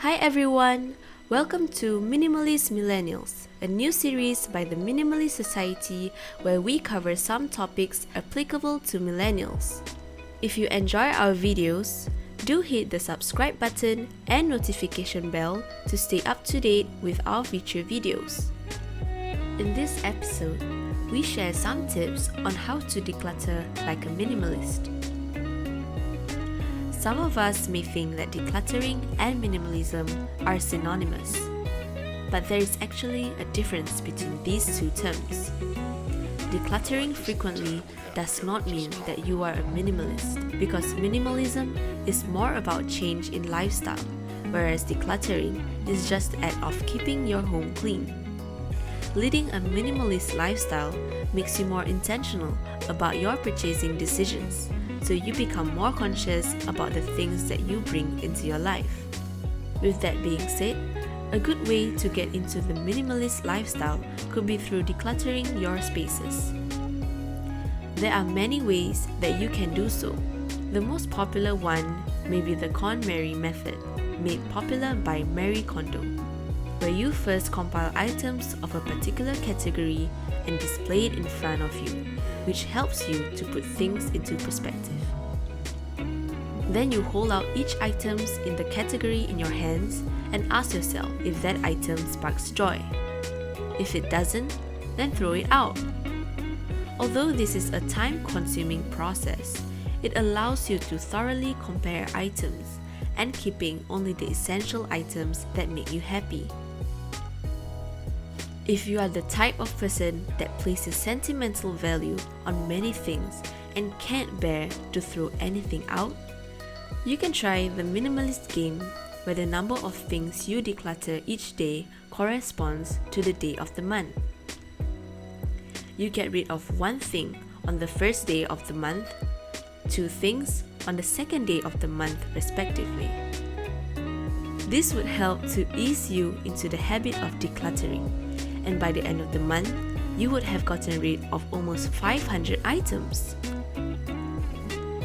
Hi everyone! Welcome to Minimalist Millennials, a new series by the Minimalist Society where we cover some topics applicable to millennials. If you enjoy our videos, do hit the subscribe button and notification bell to stay up to date with our future videos. In this episode, we share some tips on how to declutter like a minimalist. Some of us may think that decluttering and minimalism are synonymous, but there is actually a difference between these two terms. Decluttering frequently does not mean that you are a minimalist, because minimalism is more about change in lifestyle, whereas decluttering is just the act of keeping your home clean. Leading a minimalist lifestyle makes you more intentional about your purchasing decisions, so you become more conscious about the things that you bring into your life. With that being said, a good way to get into the minimalist lifestyle could be through decluttering your spaces. There are many ways that you can do so. The most popular one may be the Kondo Method, made popular by Marie Kondo, where you first compile items of a particular category and display it in front of you, which helps you to put things into perspective. Then you hold out each item in the category in your hands and ask yourself if that item sparks joy. If it doesn't, then throw it out. Although this is a time-consuming process, it allows you to thoroughly compare items and keeping only the essential items that make you happy. If you are the type of person that places sentimental value on many things and can't bear to throw anything out, you can try the Minimalist Game, where the number of things you declutter each day corresponds to the day of the month. You get rid of one thing on the first day of the month, 2 things on the second day of the month respectively. This would help to ease you into the habit of decluttering, and by the end of the month, you would have gotten rid of almost 500 items.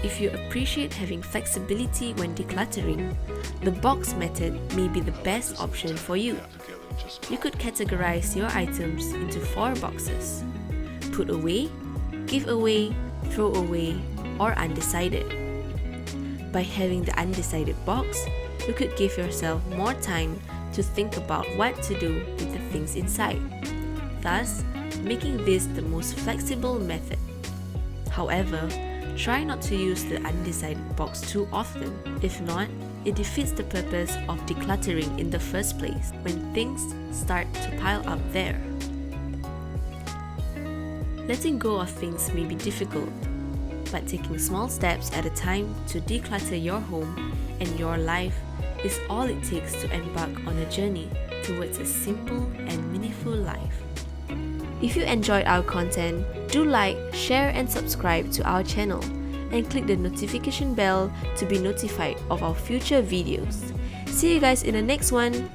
If you appreciate having flexibility when decluttering, the box method may be the best option for you. You could categorize your items into 4 boxes: put away, give away, throw away, or undecided. By having the undecided box, you could give yourself more time to think about what to do with the things inside, thus making this the most flexible method. However, try not to use the undecided box too often. If not, it defeats the purpose of decluttering in the first place when things start to pile up there. Letting go of things may be difficult, but taking small steps at a time to declutter your home and your life is all it takes to embark on a journey towards a simple and meaningful life. If you enjoyed our content, do like, share and subscribe to our channel and click the notification bell to be notified of our future videos. See you guys in the next one!